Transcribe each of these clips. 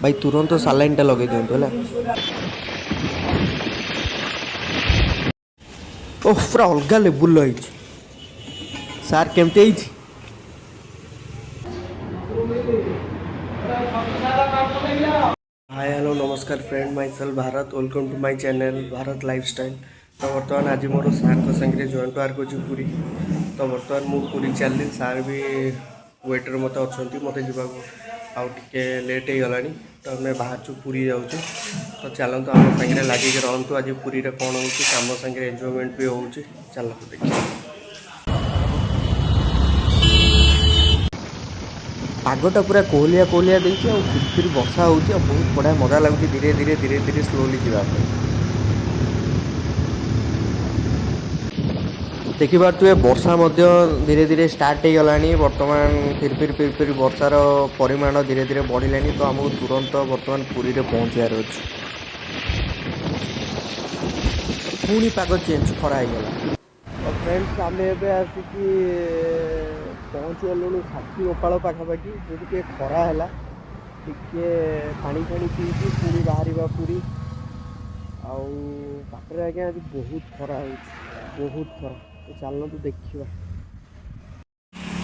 भाई तुरंत सालाइनटा लगे दिंतु है। ओह पूरा अलग लेवुल सार केमती हाय हेलो नमस्कार friend myself Bharat welcome to my channel Bharat lifestyle. तो बर्तमान आज मोर सार सागर जॉइंट वार्क अच्छी पूरी। तो बर्तमान मु पूरी चलनी सार भी वेटर मत अच्छा मत जावाक आउे लेट हो गला। तो आम बाहर पूरी जाऊँ। तो चलतु आम सागर लगे रुँ आज पूरी कौन हो कम सागर एंजॉयमेंट भी हो चलतु देखिए। पागटा पूरा कोहलिया कोहलिया देखिए और फिर फिर वर्षा हो बहुत बढ़िया मजा लगुच धीरे धीरे धीरे धीरे स्लोली जावाई। देखिपे वर्षा धीरे धीरे स्टार्ट हो गला। बर्तमान फिर फिर वर्षार परिमाण धीरे धीरे बढ़ला। तो आमको तुरंत बर्तमान पुरी रे पहुँचार अच्छे। पुणी पाग चेंज खरा होगा। तो फ्रेंड्स आम आसिक पहुँची गलु साक्षी गोपाल पाखापाखि जो कि खरा है टिके पानी फाणी पी पुणी बाहर पूरी आटे आज्ञा आज बहुत खरा हो बहुत खरा। तो चलना तो देखा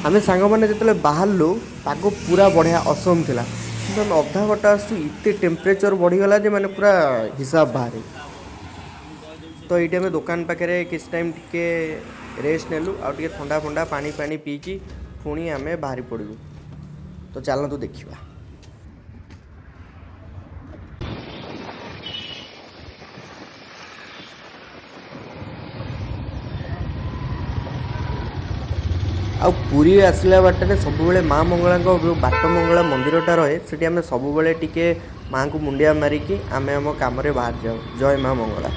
आम सांग मैंने जो बाहरलु पाग पूरा बढ़िया असम थिला। अधा घटा आसु इतने टेम्परेचर बढ़ीगला जे मैंने पूरा हिसाब बाहर। तो ये आम दुकान पाखे किस टाइम टिके रेस्ट नेलु आउ ठंडा फंडा पानी पानी पीकी पुणी आम बाहरी पड़ू। तो चलतु देखा आ पुरी आसला बाटे सब माँ मंगला जो बाट मंगला मंदिरटा रहे से आम सब टिके माँ को मुंडिया मारिकी आम आम कम बाहर जाऊ। जय माँ मंगला।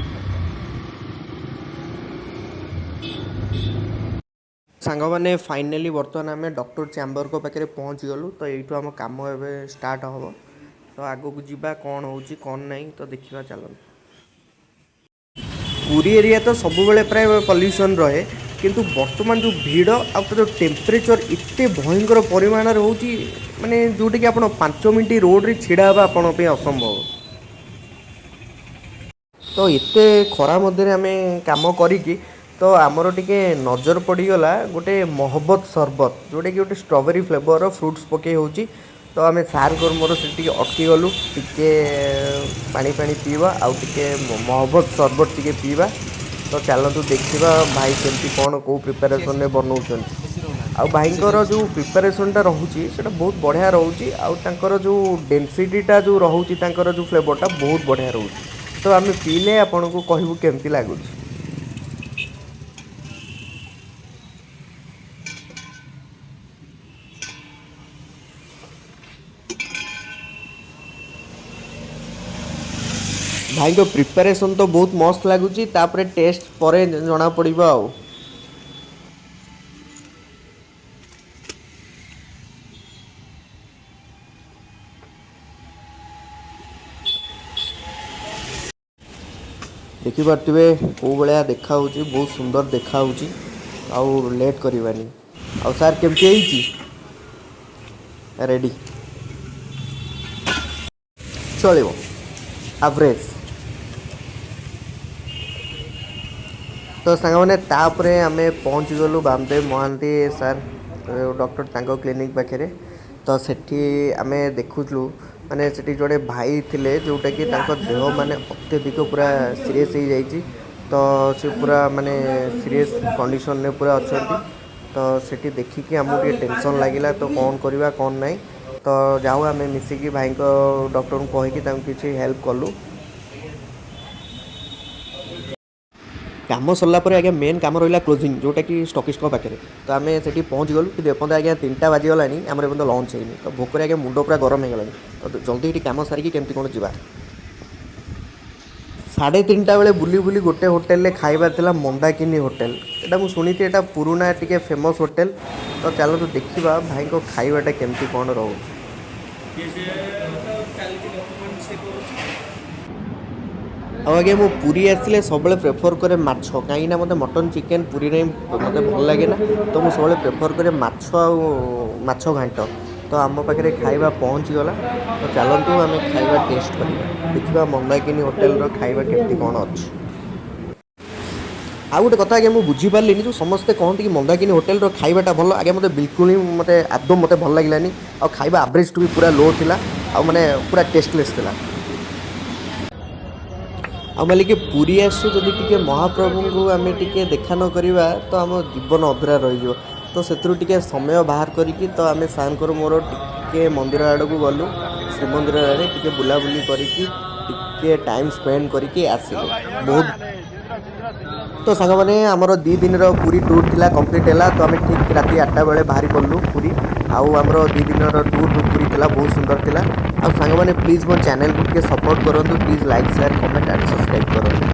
सांग मैंने फाइनाली बर्तमान आम डॉक्टर चैम्बर को पाखे पहुँची गलु। तो यू आम कम ए स्टार्ट हम। तो आग को जीवा कौन हो कौन नहीं तो देखा चलो। पुरी एरिया तो सब प्राय पल्यूसन रहे किंतु वर्तमान जो भीड़ आ जो टेम्परेचर इतने भयंकर परिमाण होची माने जोटा कि आप 5 मिनट रोड रे छिड़ा हवा आपण असंभव। तो इतने खरा मध्य आम कम करी तो आमर टिके नजर पड़गला गोटे मोहब्बत सरबत जोटा कि गोटे स्ट्रॉबेरी फ्लेवर फ्रुट्स पकई हो। तो आम सार मोर से अटकी गलु टिके पानी पानी पीवा आउ टिके मोहब्बत सरबत टिके पीवा। तो चलतु देखा भाई केमती कौन कौ प्रिपेरेसन में बनाऊँ। आउ भाईंकर जो प्रिपेरेसनटा रोचे बहुत बढ़िया रोचे आउर जो डेनसीटा जो रोचे जो फ्लेवरटा बहुत बढ़िया रोचे। तो आम पीले आपन को कहूँ केमती लगुच। भाई को प्रिपेरेसन तो बहुत मस्त लगुच टेस्ट पर जना पड़ा। देखिपे कौ भाया देखा बहुत सुंदर देखा आउ लेट करवानी। आउ सार केमती रेडी चलो एवरेज। तो सांग मैंने तापर आम पहुँची गलु बामदेव महांती सार डॉक्टर तांको क्लिनिक पाखे। तो सेठी आम देखुलु माने सेठी जोड़े भाई थिले जोटा कि देह माने अत्यधिक पूरा सीरीयस हो जाइए। तो सी पूरा माने सीरीयस कंडीशन में पूरा अच्छा। तो सेठी देखिकी आमको ये टेंशन लगिला तो कौन करवा कौन नहीं। तो जाऊ आम मिसिकी भाई को डॉक्टर को कहीकि किसी हेल्प कलु। काम सरला आज्ञा मेन काम रहा क्लोजिंग जोटा कि स्टॉकिस्ट पाखे। तो आम से पहुँच गलु कि एपं आज्ञा 3टा बाजिगला आम एपं लंच होनी। तो भोकर आज्ञा मुंड पूरा गरम हो गला। तो जल्दी ये कम सारिकी केमती कौन जा 3:30 बेले बुली बुली गोटे होटेल खाइबार मंदाकिनी होटेल। यहाँ मुझे शुणी ये पुराना टिके फेमस होटेल। तो चलो देखा भाई को खाइबाटा केमती कौन रो। आज्ञा मो पूरी आसले सब प्रेफर करे माछ कहीं मत मटन चिकेन पूरी नहीं मत भल लगे ना। तो मुझे सब प्रेफर करे माछ घाट। तो तो आम पाखे खाଇବା पहुँचीगला। तो चलतु आम खाଇବା टेस्ट करवा देखा मंदाकिनी होटेल खाଇବା केमती कौन अच्छी। आउ गोटे कथा आज्ञा मुझे बुझीपारे जो समस्ते कहते कि मंदाकिनी होटेल खाइबाटा भल आज्ञा मत बिल्कुल ही मत आदम मत भल लगे आ खाଇବା एवरेज टू भी पूरा लो थिला आ माने पूरा टेस्टलेस थिला। आ मालिक पुरी आसु जदि टिके महाप्रभु को आम टिके देखा न करवा तो आम जीवन अधूरा रही। तो से समय बाहर करी तो आम सार मोर टिके मंदिर आड़ को गलु श्रीमंदिर आड़े टिके बुलाबुली करके टाइम स्पेंड करके आसिलु बहुत। तो सांग मैंने आमर 2 दिन पूरी टूर थिला कंप्लीट है। तो आम ठीक राति 8टा बेले बाहरी पड़लु पूरी आउ आमर 2 दिन टूर पूरी थिला बहुत सुंदर थिला। आ सांग मैंने प्लीज मो चैनल को टिके सपोर्ट करूँ please like share comment and subscribe करूँ।